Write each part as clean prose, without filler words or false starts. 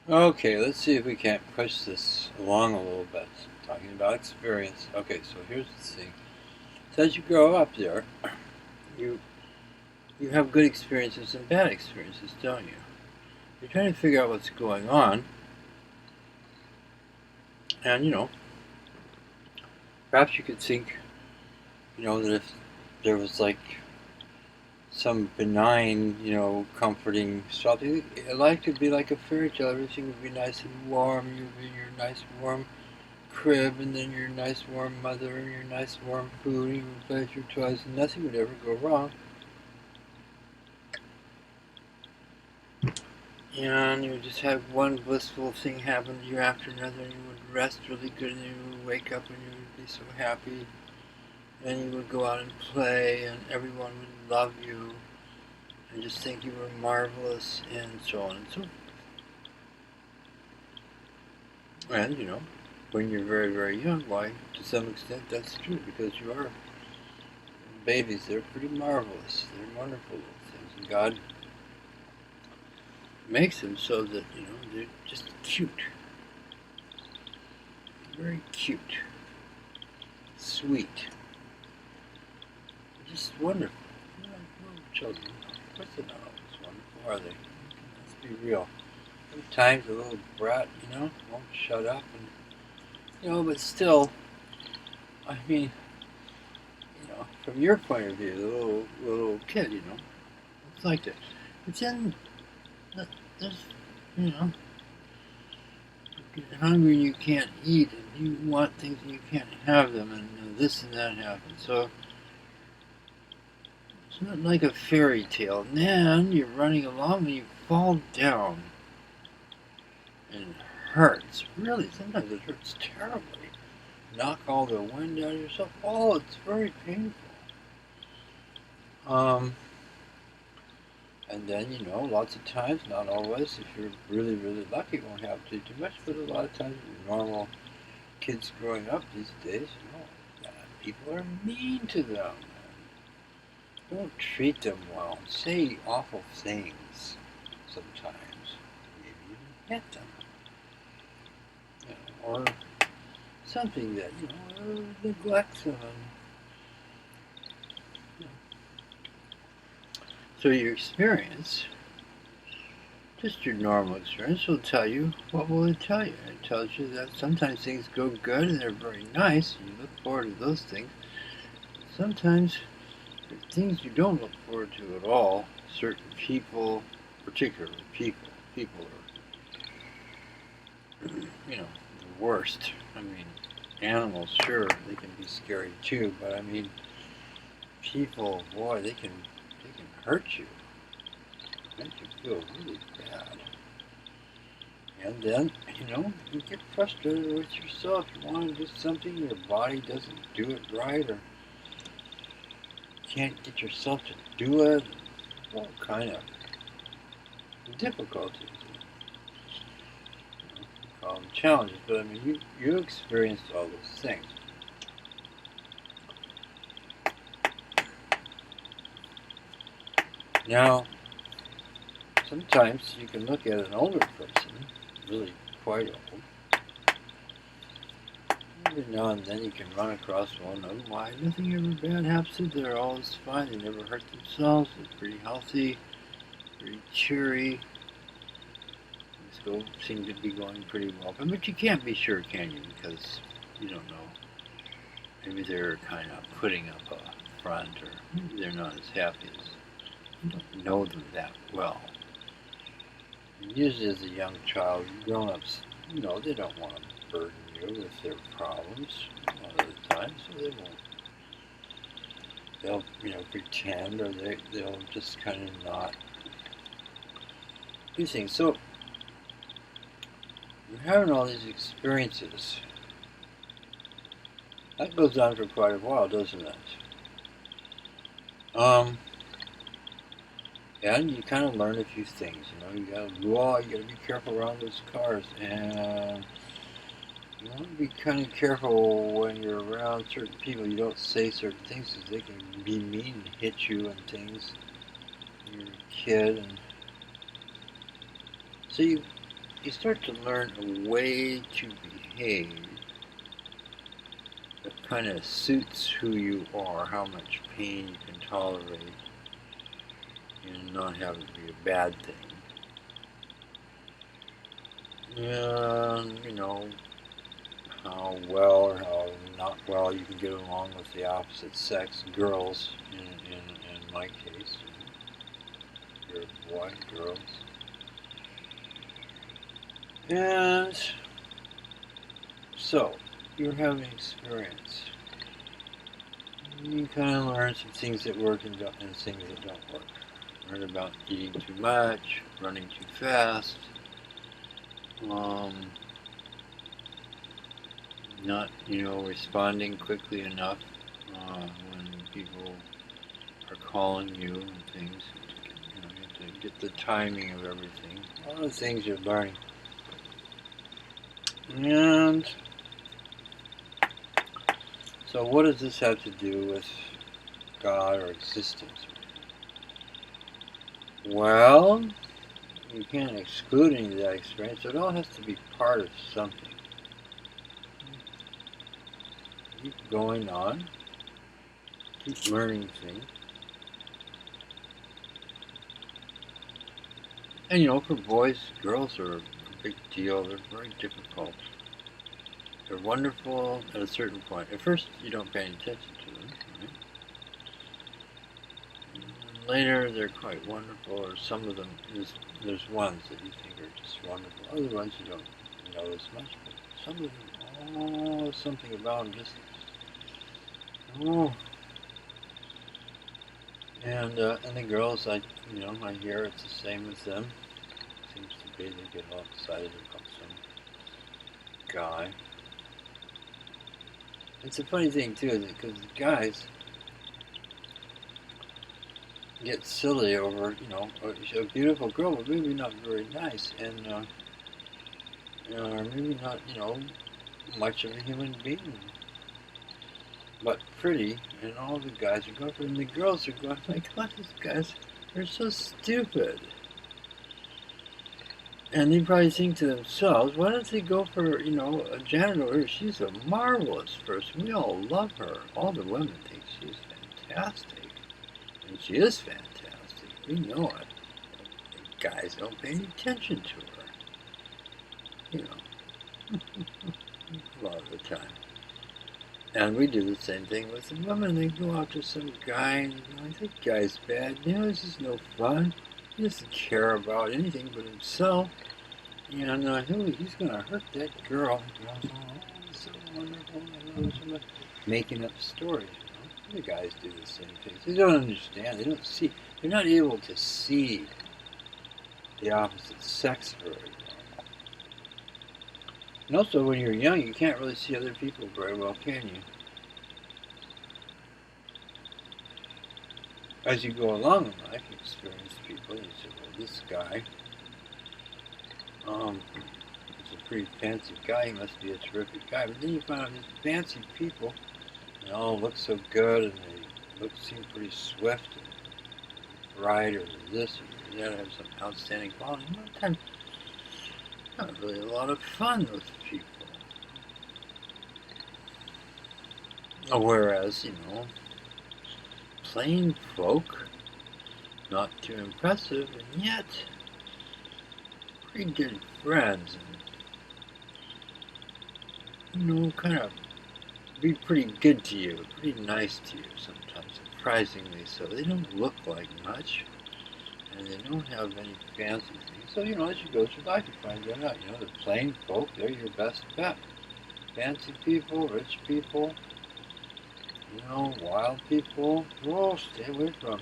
Okay, let's see if we can't push this along a little bit. Talking about experience. Okay, so here's the thing. So as you grow up there, you you have good experiences and bad experiences, don't you? You're trying to figure out what's going on, and perhaps you could think, that if there was like some benign, comforting something, life could be like a fairy tale. Everything would be nice and warm. You'd be in your nice warm crib, and then your nice warm mother, and your nice warm food, and you would play with your toys, and nothing would ever go wrong. And you would just have one blissful thing happen to you after another, and you would rest really good, and you would wake up, and you would be so happy, and you would go out and play, and everyone would love you, and just think you were marvelous, and so on and so forth. And, when you're very, very young, why, to some extent, that's true, because you are babies. They're pretty marvelous. They're wonderful little things. And God makes them so that, they're just cute. Very cute. Sweet. Just wonderful. Like little children. Of course they're not always wonderful, are they? Let's be real. Sometimes a little brat, won't shut up and but still, I mean, from your point of view, the little kid, it's like that. But then there's, you know, you get hungry and you can't eat, and you want things and you can't have them, and this and that happens. So it's not like a fairy tale. And then you're running along and you fall down, and it hurts. Really, sometimes it hurts terribly. Knock all the wind out of yourself. Oh, it's very painful. Um, and then, lots of times, not always, if you're really, really lucky, it won't happen to you too much, but a lot of times, normal kids growing up these days, people are mean to them. Don't treat them well. Say awful things sometimes. Maybe even hit them. Or something that, neglects them. So your experience, just your normal experience, will tell you, what will it tell you? It tells you that sometimes things go good and they're very nice, and you look forward to those things. Sometimes there are things you don't look forward to at all. Certain people, particularly people are, the worst. I mean, animals, sure, they can be scary too, but I mean, people, boy, they can hurt you, make you feel really bad. And then, you get frustrated with yourself. You want to do something, your body doesn't do it right, or can't get yourself to do it. All kind of difficulties. Call them challenges, but I mean, you experienced all those things. Now, sometimes you can look at an older person, really quite old. Every now and then you can run across one of them. Why, nothing ever bad happens to them. They're always fine. They never hurt themselves. They're pretty healthy, pretty cheery. Things seem to be going pretty well. But you can't be sure, can you? Because you don't know. Maybe they're kind of putting up a front, or maybe they're not as happy as you don't know them that well. And usually, as a young child, grown-ups, they don't want to burden you with their problems a lot of the time, so they won't. They'll, pretend, or they'll just kind of not do things. So you're having all these experiences. That goes on for quite a while, doesn't it? Um, and you kind of learn a few things. You gotta be careful around those cars, and you want to be kind of careful when you're around certain people. You don't say certain things because they can be mean and hit you and things. You're a kid, and so you start to learn a way to behave that kind of suits who you are, how much pain you can tolerate, and not have it be a bad thing. And, how well or how not well you can get along with the opposite sex, girls, in my case. You're a boy, girls. And so, you're having experience. You kind of learn some things that work and things that don't work. Learn about eating too much, running too fast, not, responding quickly enough when people are calling you and things. You have to get the timing of everything. All the things you're learning. And so what does this have to do with God or existence? Well, you can't exclude any of that experience. It all has to be part of something. Keep going on. Keep learning things. And for boys, girls are a big deal. They're very difficult. They're wonderful at a certain point. At first, you don't pay any attention to them, right? And later, they're quite wonderful, or some of them, there's ones that you think are just wonderful. Other ones you don't know as much, but some of them, something about them just, oh. And the girls, I hear it's the same with them. Seems to be they get all excited about some guy. It's a funny thing too, is because the guys get silly over, a beautiful girl, but maybe not very nice, and or maybe not, much of a human being, but pretty, and all the guys are going for it, and the girls are going, my God, these guys are so stupid. And they probably think to themselves, why don't they go for, a janitor? She's a marvelous person. We all love her. All the women think she's fantastic. And she is fantastic. We know it. The guys don't pay any attention to her. A lot of the time. And we do the same thing with the women. They go out to some guy and they go, that guy's bad. This is no fun. He doesn't care about anything but himself. And he's going to hurt that girl. The girl's he's so wonderful. I love him so much. Making up stories. The guys do the same things. They don't understand. They don't see. They're not able to see the opposite sex very well. And also, when you're young, you can't really see other people very well, can you? As you go along in life, you experience people, and you say, well, this guy, he's a pretty fancy guy, he must be a terrific guy. But then you find out these fancy people, they all look so good, and they seem pretty swift, and bright, or this, or that, have some outstanding quality. And one time, not really a lot of fun with people. Whereas, plain folk, not too impressive, and yet pretty good friends, and kind of be pretty good to you, pretty nice to you sometimes, surprisingly so. They don't look like much, and they don't have any fancy things. So, as you go through life, you find that out. The plain folk, they're your best bet. Fancy people, rich people, wild people, stay away from.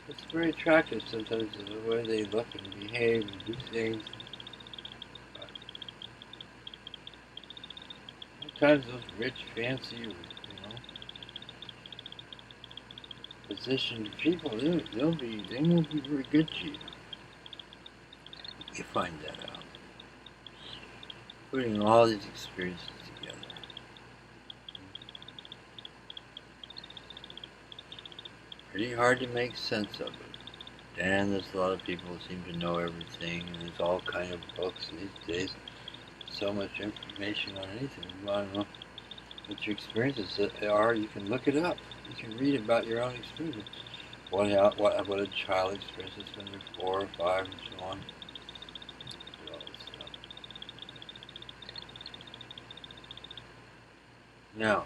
It's very attractive sometimes the way they look and behave and do things. But sometimes those rich, fancy, positioned people, they won't be very good to you. You find that out. Putting all these experiences together. Pretty hard to make sense of it. And there's a lot of people who seem to know everything, and there's all kind of books these days. So much information on anything. You want to know what your experiences are, you can look it up. You can read about your own experiences. What a child experiences when they're 4 or 5 and so on. All this stuff. Now,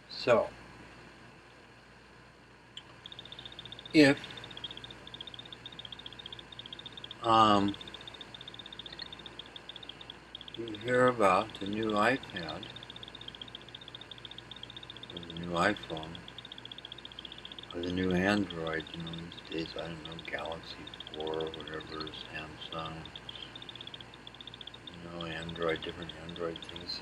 so if you hear about the new iPad or the new iPhone or the new Android, these days, I don't know, Galaxy 4 or whatever, Samsung, Android, different Android things.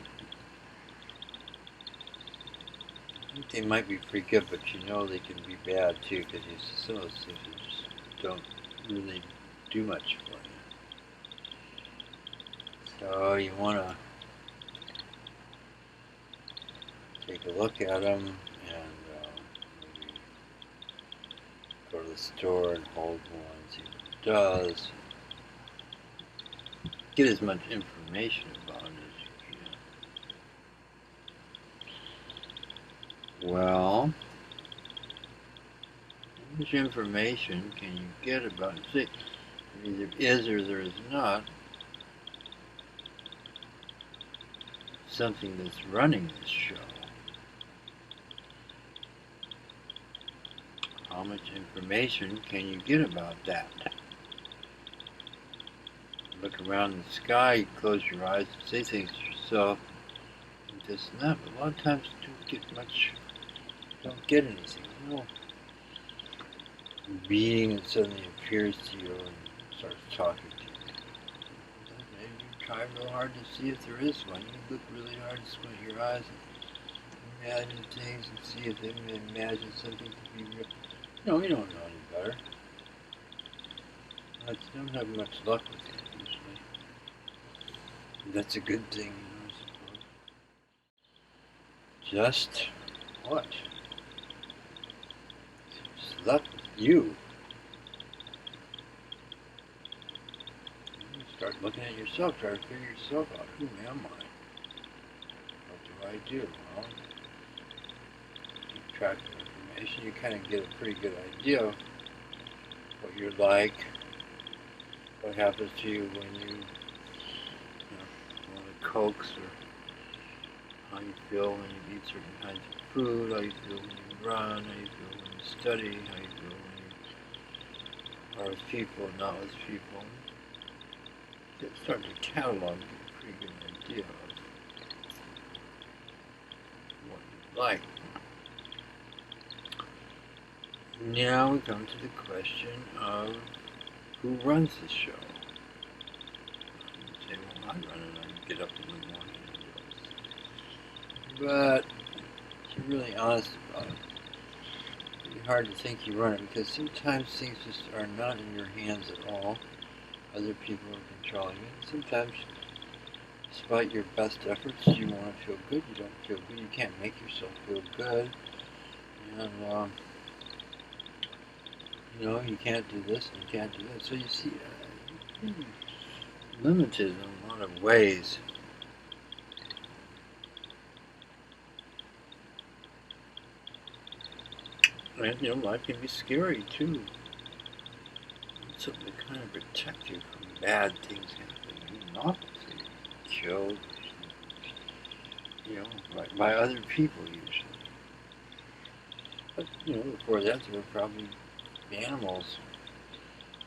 I think they might be pretty good, but they can be bad too, because some of those things just don't really do much for you. So you want to take a look at them and maybe go to the store and hold one, see what it does. Get as much information about it as you can. Well, how much information can you get about it? See, there either is or there is not something that's running this show. How much information can you get about that? Look around the sky, you close your eyes and say things to yourself, and this and that, but a lot of times you don't get anything. Being and suddenly appears to you and starts talking to you. Maybe you try real hard to see if there is one. You look really hard and squint your eyes and imagine things and see if they imagine something to be real. No, you don't know any better. You don't have much luck with it usually. That's a good thing, I suppose. Just what? Just luck with you. Start looking at yourself, try to figure yourself out. Who am I? What do I do? Well, keep track of information. You kind of get a pretty good idea of what you're like, what happens to you when you want to coax, or how you feel when you eat certain kinds of food, how you feel when you run, how you feel when you study, how you feel when you are with people and not with people. Start to catalog, get a pretty good idea of what you like. Now we come to the question of who runs the show. You say, well, I run it, I get up in the morning and do all this. But if you're really honest about it, it's pretty hard to think you run it, because sometimes things just are not in your hands at all. Other people are controlling it. Sometimes, despite your best efforts, you want to feel good. You don't feel good. You can't make yourself feel good. And, you can't do this and you can't do that. So you see, you're limited in a lot of ways. And, life can be scary too. It's something to kind of protect you from bad things happening. Not killed, by other people usually. But, before that there were probably animals.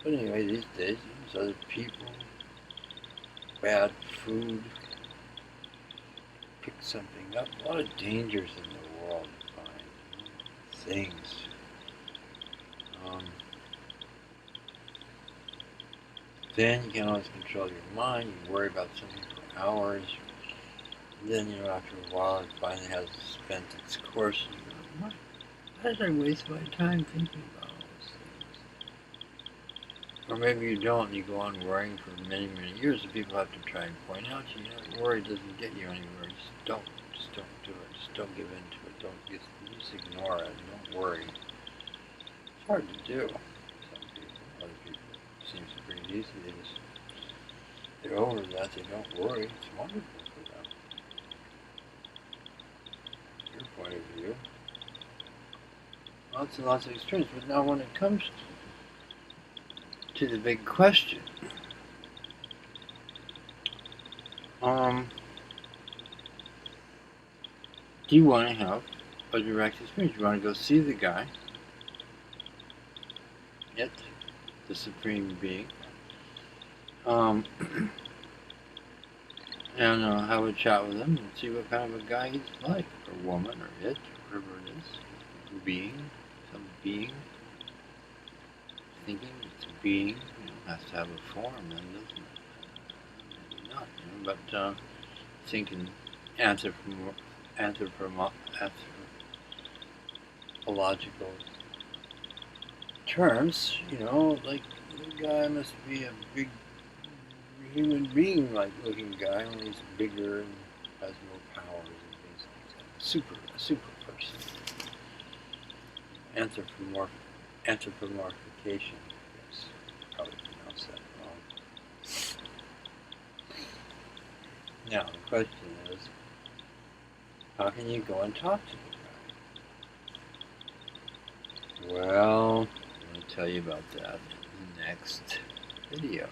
But anyway, these days there's other people, bad food, pick something up. A lot of dangers in the world to find things. Then you can always control your mind. You worry about something for hours. And then, after a while, it finally has spent its course. And you go, why did I waste my time thinking about all those things? Or maybe you don't, and you go on worrying for many, many years, and people have to try and point out to you, that worry doesn't get you anywhere. Just don't Just don't do it. Just don't give in to it. Just ignore it. Don't worry. It's hard to do. Some people, other people, it seems pretty easy. They're over that. They don't worry. It's wonderful for them. Your point of view. Lots and lots of experience. But now when it comes to the big question, do you want to have a direct experience? You want to go see the guy, it, the Supreme Being, and have a chat with him and see what kind of a guy he's like, or woman, or it, or whatever it is, being, some being, thinking it's a being, has to have a form, then doesn't it? Maybe not, but thinking anthropological terms, like the guy must be a big human being-like looking guy, only he's bigger and has more powers and things like that. A super person. Anthropomorphication, yes. Probably pronounced that wrong. Now, the question is, how can you go and talk to the guy? Well, I'm going to tell you about that in the next video.